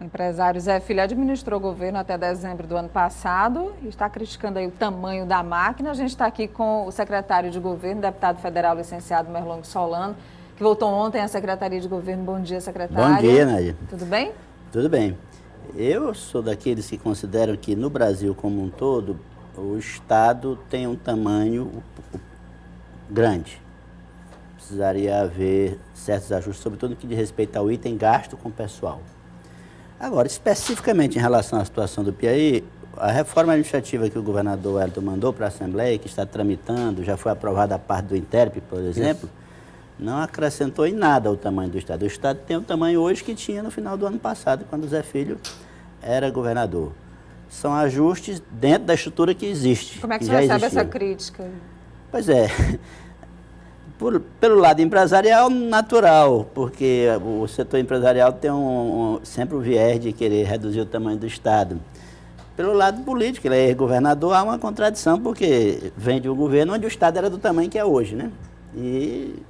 O empresário Zé Filho administrou o governo até dezembro do ano passado e está criticando aí o tamanho da máquina. A gente está aqui com o secretário de governo, deputado federal licenciado Merlong Solano, que voltou ontem à Secretaria de Governo. Bom dia, secretário. Bom dia, Nádia. Tudo bem? Tudo bem. Eu sou daqueles que consideram que no Brasil como um todo, o Estado tem um tamanho grande. Precisaria haver certos ajustes, sobretudo no que diz respeito ao item gasto com pessoal. Agora, especificamente em relação à situação do Piauí, a reforma administrativa que o governador Wellington mandou para a Assembleia, que está tramitando, já foi aprovada a parte do INTERP, por exemplo, não acrescentou em nada o tamanho do Estado. O Estado tem o tamanho hoje que tinha no final do ano passado, quando o Zé Filho era governador. São ajustes dentro da estrutura que existe. Como é que você recebe essa crítica? Pois é, pelo lado empresarial, natural, porque o setor empresarial tem sempre o viés de querer reduzir o tamanho do Estado. Pelo lado político, ele é governador, há uma contradição, porque vem de um governo onde o Estado era do tamanho que é hoje, né? E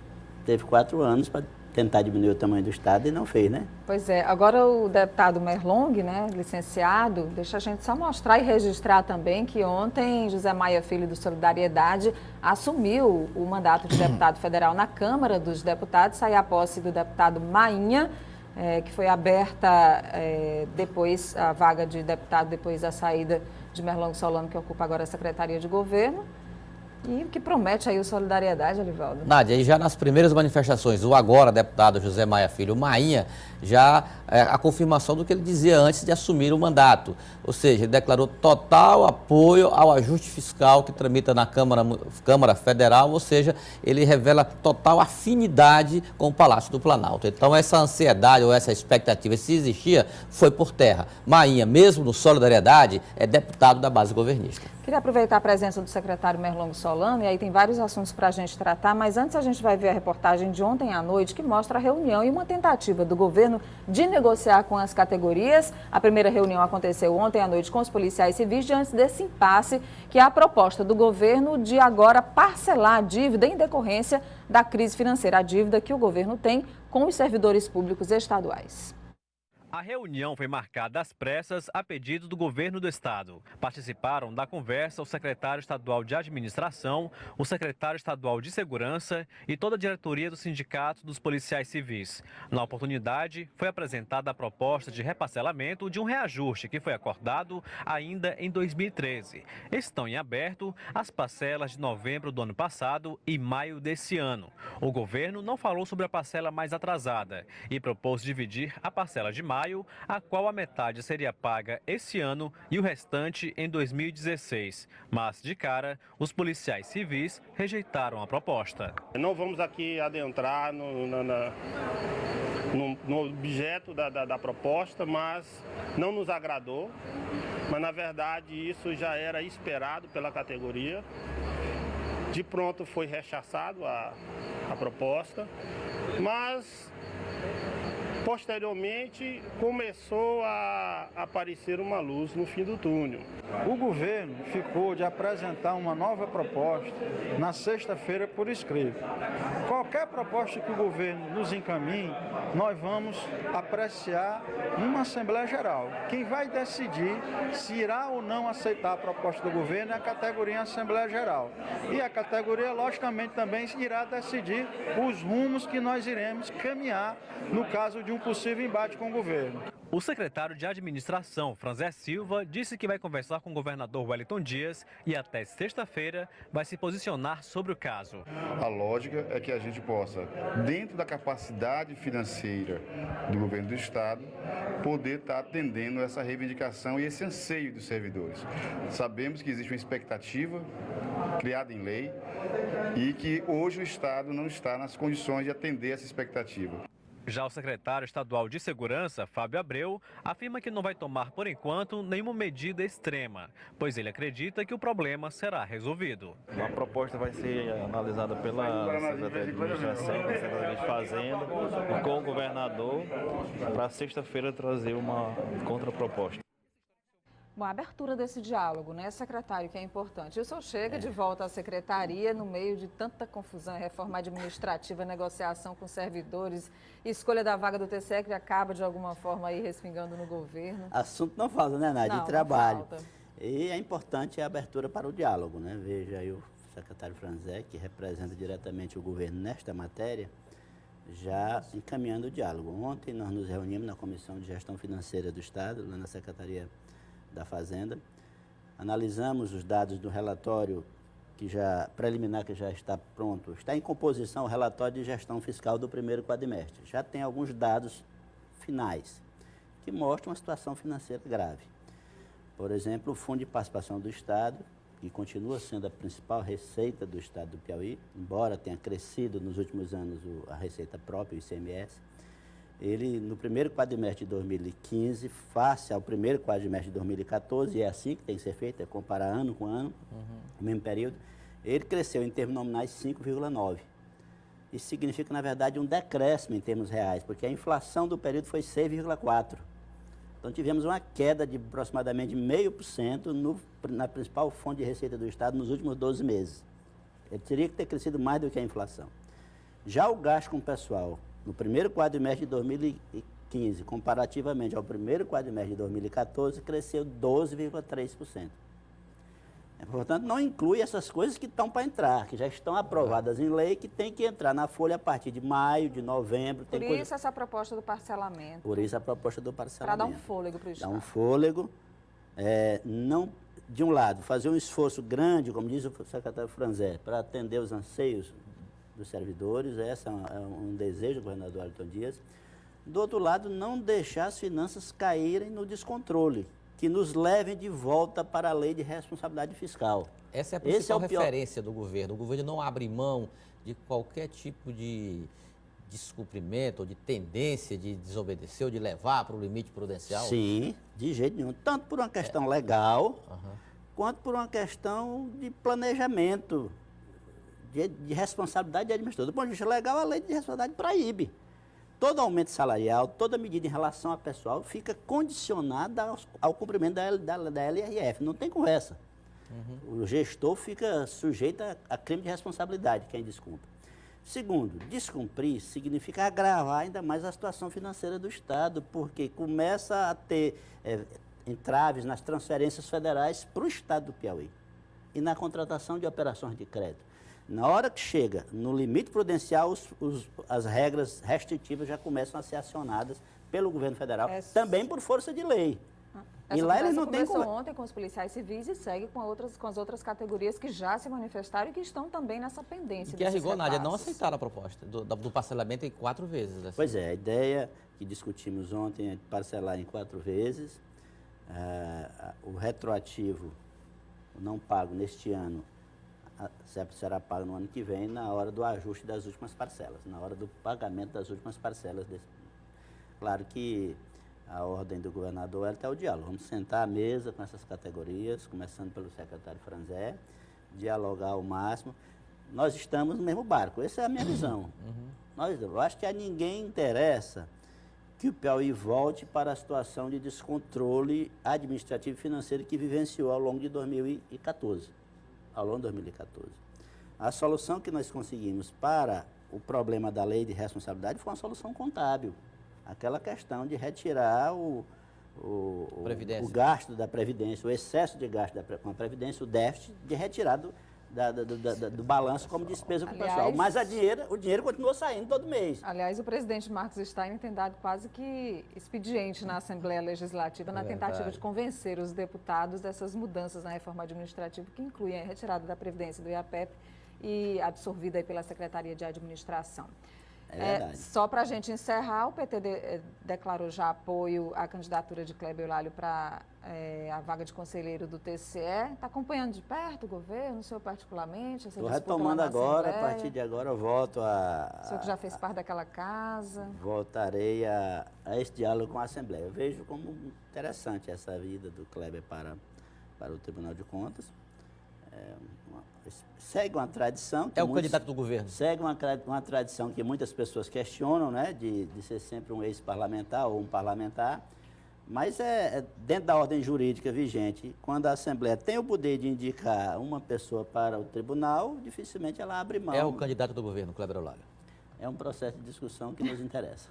teve 4 anos para tentar diminuir o tamanho do Estado e não fez, né? Pois é. Agora o deputado Merlong, né, licenciado, deixa a gente só mostrar e registrar também que ontem José Maia Filho do Solidariedade assumiu o mandato de deputado federal na Câmara dos Deputados, saiu a posse do deputado Mainha, que foi aberta depois a vaga de deputado, depois da saída de Merlong Solano, que ocupa agora a Secretaria de Governo. E o que promete aí o Solidariedade, Alivaldo? Nádia, e já nas primeiras manifestações, o agora deputado José Maia Filho, Mainha, já a confirmação do que ele dizia antes de assumir o mandato. Ou seja, ele declarou total apoio ao ajuste fiscal que tramita na Câmara Federal, ou seja, ele revela total afinidade com o Palácio do Planalto. Então, essa ansiedade ou essa expectativa, se existia, foi por terra. Mainha, mesmo no Solidariedade, é deputado da base governista. Queria aproveitar a presença do secretário Merlong Solano, e aí tem vários assuntos para a gente tratar, mas antes a gente vai ver a reportagem de ontem à noite, que mostra a reunião e uma tentativa do governo de negociar com as categorias. A primeira reunião aconteceu ontem à noite com os policiais civis, diante desse impasse, que é a proposta do governo de agora parcelar a dívida em decorrência da crise financeira, a dívida que o governo tem com os servidores públicos estaduais. A reunião foi marcada às pressas a pedido do governo do estado. Participaram da conversa o secretário estadual de administração, o secretário estadual de segurança e toda a diretoria do sindicato dos policiais civis. Na oportunidade, foi apresentada a proposta de reparcelamento de um reajuste que foi acordado ainda em 2013. Estão em aberto as parcelas de novembro do ano passado e maio desse ano. O governo não falou sobre a parcela mais atrasada e propôs dividir a parcela de maio, a qual a metade seria paga esse ano e o restante em 2016. Mas, de cara, os policiais civis rejeitaram a proposta. Não vamos aqui adentrar no objeto da proposta, mas não nos agradou. Mas, na verdade, isso já era esperado pela categoria. De pronto foi rechaçado a proposta, mas posteriormente começou a aparecer uma luz no fim do túnel. O governo ficou de apresentar uma nova proposta na sexta-feira por escrito. Qualquer proposta que o governo nos encaminhe, nós vamos apreciar numa Assembleia Geral. Quem vai decidir se irá ou não aceitar a proposta do governo é a categoria em Assembleia Geral. E a categoria, logicamente, também irá decidir os rumos que nós iremos caminhar no caso de um possível embate com o governo. O secretário de administração, Franzé Silva, disse que vai conversar com o governador Wellington Dias e até sexta-feira vai se posicionar sobre o caso. A lógica é que a gente possa, dentro da capacidade financeira do governo do estado, poder estar atendendo essa reivindicação e esse anseio dos servidores. Sabemos que existe uma expectativa criada em lei e que hoje o estado não está nas condições de atender essa expectativa. Já o secretário estadual de Segurança, Fábio Abreu, afirma que não vai tomar, por enquanto, nenhuma medida extrema, pois ele acredita que o problema será resolvido. A proposta vai ser analisada pela Secretaria de Administração, pela Secretaria de Fazenda e com o governador para sexta-feira trazer uma contraproposta. Bom, a abertura desse diálogo, né, secretário, que é importante. O senhor chega de volta à secretaria no meio de tanta confusão, reforma administrativa, negociação com servidores, escolha da vaga do TCE que acaba de alguma forma aí respingando no governo. Assunto não falta, né, Nádia? Não, de trabalho. não falta. E é importante a abertura para o diálogo, né? Veja aí o secretário Franzé, que representa diretamente o governo nesta matéria, já encaminhando o diálogo. Ontem nós nos reunimos na Comissão de Gestão Financeira do Estado, lá na Secretaria da Fazenda. Analisamos os dados do relatório preliminar que já está pronto. Está em composição o relatório de gestão fiscal do primeiro quadrimestre. Já tem alguns dados finais que mostram uma situação financeira grave. Por exemplo, o Fundo de Participação do Estado, que continua sendo a principal receita do Estado do Piauí, embora tenha crescido nos últimos anos a receita própria, o ICMS, ele, no primeiro quadrimestre de 2015, face ao primeiro quadrimestre de 2014, e é assim que tem que ser feito, é comparar ano com ano, no mesmo período, ele cresceu em termos nominais 5,9%. Isso significa, na verdade, um decréscimo em termos reais, porque a inflação do período foi 6,4%. Então tivemos uma queda de aproximadamente 0,5% na principal fonte de receita do Estado nos últimos 12 meses. Ele teria que ter crescido mais do que a inflação. Já o gasto com o pessoal, no primeiro quadrimestre de 2015, comparativamente ao primeiro quadrimestre de 2014, cresceu 12,3%. Portanto, não inclui essas coisas que estão para entrar, que já estão aprovadas em lei, que tem que entrar na folha a partir de maio, de novembro. Por isso essa proposta do parcelamento. Por isso a proposta do parcelamento. Para dar um fôlego para o Estado. Dar um fôlego, não, de um lado, fazer um esforço grande, como diz o secretário Franzé, para atender os anseios dos servidores, esse é um desejo do governador Wellington Dias. Do outro lado, não deixar as finanças caírem no descontrole, que nos levem de volta para a lei de responsabilidade fiscal. Essa é a principal referência do governo. O governo não abre mão de qualquer tipo de descumprimento ou de tendência de desobedecer ou de levar para o limite prudencial? Sim, de jeito nenhum. Tanto por uma questão legal, quanto por uma questão de planejamento, de responsabilidade de administrador. Do ponto de vista legal, a lei de responsabilidade proíbe. Todo aumento salarial, toda medida em relação ao pessoal fica condicionada ao cumprimento da LRF. Não tem conversa. O gestor fica sujeito a crime de responsabilidade, quem descumpre. Segundo, descumprir significa agravar ainda mais a situação financeira do Estado, porque começa a ter entraves nas transferências federais para o Estado do Piauí e na contratação de operações de crédito. Na hora que chega no limite prudencial, as regras restritivas já começam a ser acionadas pelo governo federal, também por força de lei. Essa e lá eles não têm começou ontem com os policiais civis e segue com as outras categorias que já se manifestaram e que estão também nessa pendência. Que a rigor, Nádia, não aceitaram a proposta do parcelamento em 4 vezes. Assim. Pois é, a ideia que discutimos ontem é parcelar em 4 vezes. O retroativo, o não pago neste ano, será pago no ano que vem, na hora do ajuste das últimas parcelas, na hora do pagamento das últimas parcelas. Claro que a ordem do governador é até o diálogo. Vamos sentar à mesa com essas categorias, começando pelo secretário Franzé, dialogar ao máximo. Nós estamos no mesmo barco, essa é a minha visão. Eu acho que a ninguém interessa que o Piauí volte para a situação de descontrole administrativo e financeiro que vivenciou ao longo de 2014. A solução que nós conseguimos para o problema da lei de responsabilidade foi uma solução contábil. Aquela questão de retirar o gasto da Previdência, o excesso de gasto com a Previdência, o déficit, de retirar do balanço como despesa para o pessoal. Mas o dinheiro continua saindo todo mês. Aliás, o presidente Marcos Steiner tem dado quase que expediente na Assembleia Legislativa na tentativa de convencer os deputados dessas mudanças na reforma administrativa, que incluem a retirada da Previdência do IAPEP e absorvida aí pela Secretaria de Administração. Só para a gente encerrar, o PT declarou já apoio à candidatura de Kleber Eulálio para a vaga de conselheiro do TCE. Está acompanhando de perto o governo, o senhor particularmente? Estou retomando agora, a partir de agora eu volto O senhor que já fez parte daquela casa. Voltarei a esse diálogo com a Assembleia. Eu vejo como interessante essa vida do Kleber para o Tribunal de Contas. Segue uma tradição... É o candidato do governo. Segue uma tradição que muitas pessoas questionam, né, de ser sempre um ex-parlamentar ou um parlamentar, Mas é dentro da ordem jurídica vigente, quando a Assembleia tem o poder de indicar uma pessoa para o tribunal, dificilmente ela abre mão. É o candidato do governo, Cleber Eulalio. É um processo de discussão que nos interessa.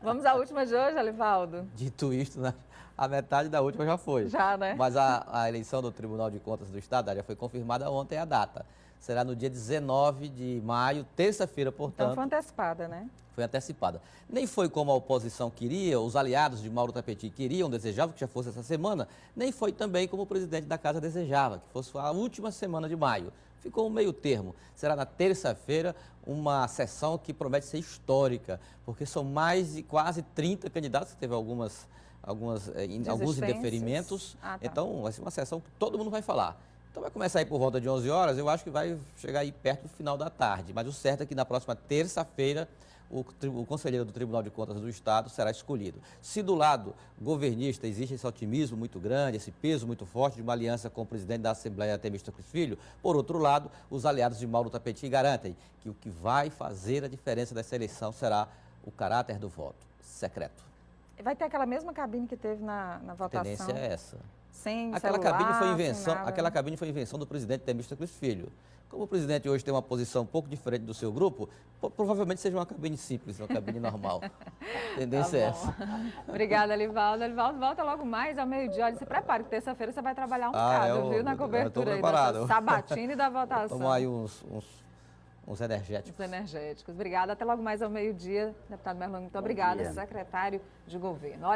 Vamos à última de hoje, Alivaldo? Dito isto, né, a metade da última já foi. Já, né? Mas a eleição do Tribunal de Contas do Estado já foi confirmada ontem a data. Será no dia 19 de maio, terça-feira, portanto. Então foi antecipada, né? Foi antecipada. Nem foi como a oposição queria, os aliados de Mauro Tapetti queriam, desejavam que já fosse essa semana, nem foi também como o presidente da casa desejava, que fosse a última semana de maio. Ficou um meio termo. Será na terça-feira uma sessão que promete ser histórica, porque são mais de quase 30 candidatos, teve alguns indeferimentos. Ah, tá. Então vai ser uma sessão que todo mundo vai falar. Então vai começar aí por volta de 11 horas, eu acho que vai chegar aí perto do final da tarde. Mas o certo é que na próxima terça-feira o conselheiro do Tribunal de Contas do Estado será escolhido. Se do lado governista existe esse otimismo muito grande, esse peso muito forte de uma aliança com o presidente da Assembleia, Temístocles Filho, por outro lado, os aliados de Mauro Tapetti garantem que o que vai fazer a diferença dessa eleição será o caráter do voto secreto. Vai ter aquela mesma cabine que teve na A votação? tendência é essa. Sem Aquela celular, cabine foi sem invenção, nada. aquela cabine foi invenção do presidente Temístocles Filho. Como o presidente hoje tem uma posição um pouco diferente do seu grupo, provavelmente seja uma cabine simples, uma cabine normal. A tendência é essa. Obrigada, Alivaldo. Alivaldo volta logo mais ao meio-dia. Olha, se prepare, que terça-feira você vai trabalhar um bocado, viu? Na cobertura aí da sabatina e da votação. Tomar aí uns energéticos. Os energéticos. Obrigada. Até logo mais ao meio-dia. Deputado Merlong, muito obrigada, secretário de governo.